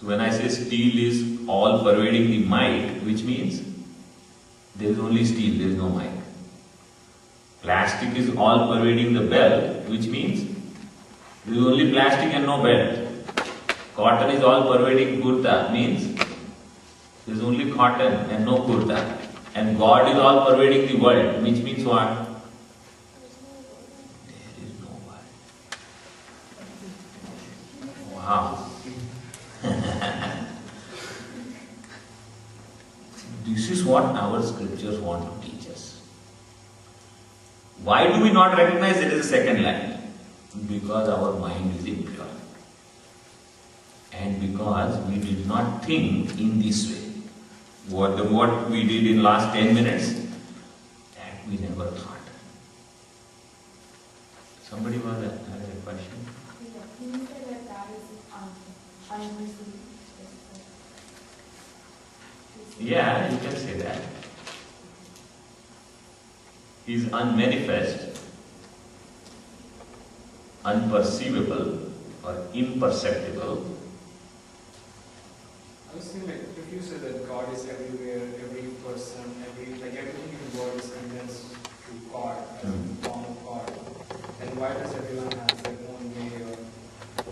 So when I say steel is all pervading the might, which means there is only steel, there is no might. Plastic is all pervading the belt, which means there is only plastic and no belt. Cotton is all pervading kurta, means there is only cotton and no kurta. And God is all pervading the world, which means what? There is no world. Wow. This is what our scriptures want to teach us. Why do we not recognize it as a second line? Because our mind is impure. And because we did not think in this way. What we did in last 10 minutes, that we never thought. Somebody had a question? Yeah, can you say that God is unperceived? Yeah, you can say that. He is unmanifest, unperceivable, or imperceptible. I was thinking, like, if you say that God is everywhere, every person, everything in the world is condensed to God, as a form of God, then why does everyone have their own way or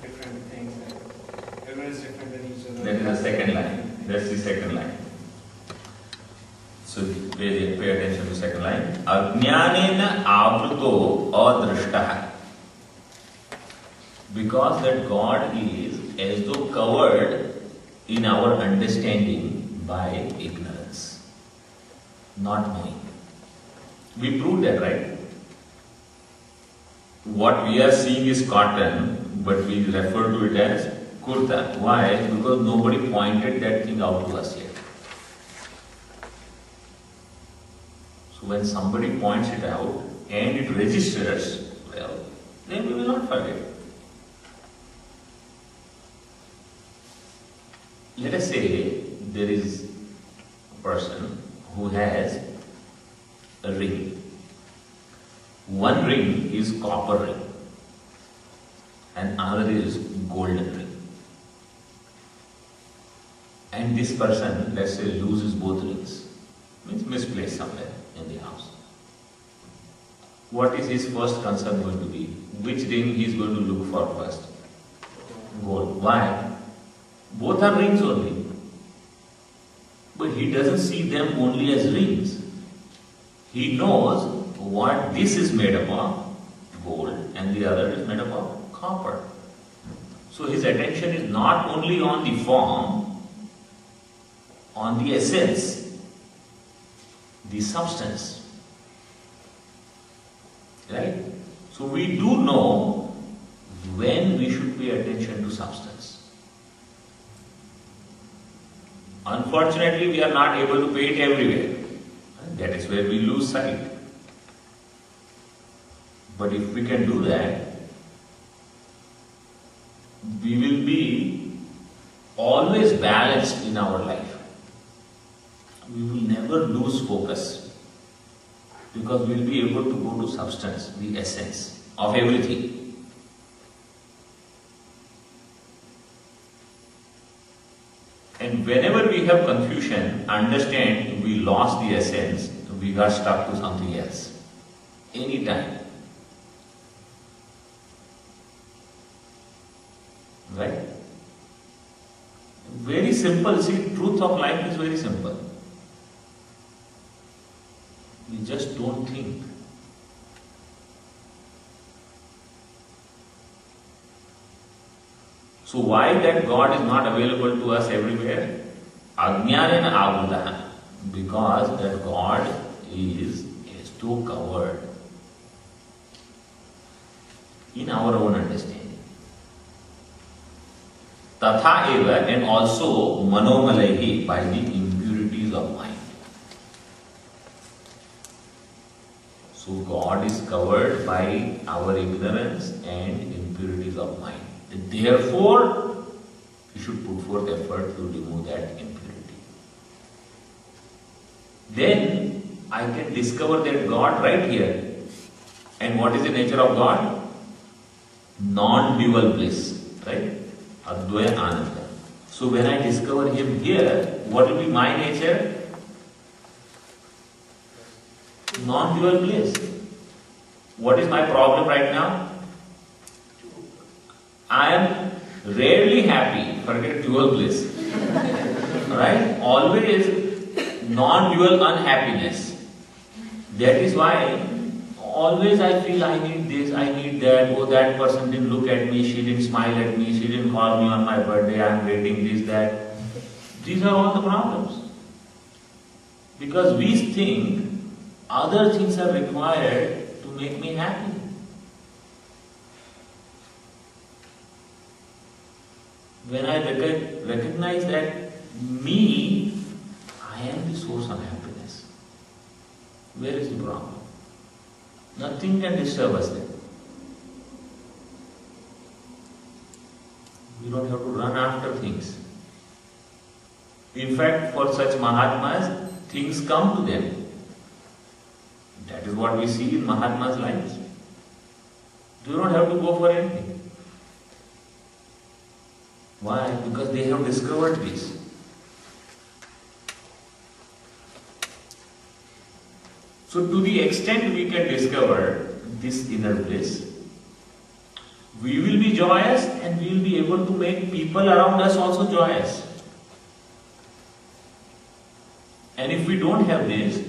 different things? Like, everyone is different than each other. That is the second line. That's the second line. So pay attention to the second line. Ajnanenavrto drstah. Because that God is as though covered in our understanding by ignorance, not knowing. We proved that, right? What we are seeing is cotton, but we refer to it as kurta. Why? Because nobody pointed that thing out to us yet. So when somebody points it out and it registers, well, then we will not forget. Let us say there is a person who has a ring. One ring is copper ring and another is golden ring. And this person, let's say, loses both rings, means misplaced somewhere in the house. What is his first concern going to be? Which ring he is going to look for first? Gold. Why? Both are rings only. But he doesn't see them only as rings. He knows what this is made up of, gold, and the other is made up of copper. So his attention is not only on the form, on the essence, the substance. Right? So we do know when we should pay attention to substance. Unfortunately, we are not able to pay it everywhere. That is where we lose sight. But if we can do that, we will be always balanced in our life. We will never lose focus because we will be able to go to substance, the essence of everything. And whenever we have confusion, understand we lost the essence, we got stuck to something else. Anytime. Right? Very simple. See, truth of life is very simple. We just don't think. So why that God is not available to us everywhere? Ajnanenavrto. Because that God is too covered in our own understanding. Tathaiva, and also manomalaih, by the impurities of mind. So God is covered by our ignorance and impurities of mind. Therefore, we should put forth effort to remove that impurity. Then I can discover that God right here. And what is the nature of God? Non-dual bliss, right? Dvayanandah. So when I discover him here, what will be my nature? Non-dual bliss. What is my problem right now? I am rarely happy, forget dual bliss. Right? Always non-dual unhappiness. That is why always I feel I need this, I need that, oh that person didn't look at me, she didn't smile at me, she didn't call me on my birthday, I am waiting this, that. These are all the problems. Because we think other things are required to make me happy. When I recognize that me, I am the source of happiness. Where is the problem? Nothing can disturb us then. We don't have to run after things. In fact, for such Mahatmas, things come to them. That is what we see in Mahatmas' lives. They don't have to go for anything. Why? Because they have discovered this. So to the extent we can discover this inner bliss, we will be joyous and we will be able to make people around us also joyous. And if we don't have this,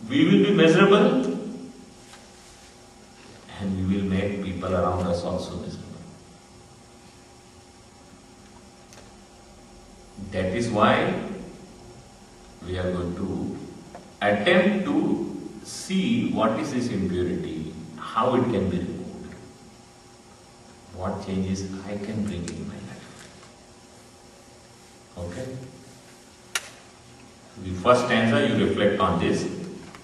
we will be miserable and we will make people around us also miserable. That is why we are going to attempt to see what is this impurity, how it can be removed, what changes I can bring in my life. Okay? The first stanza, you reflect on this.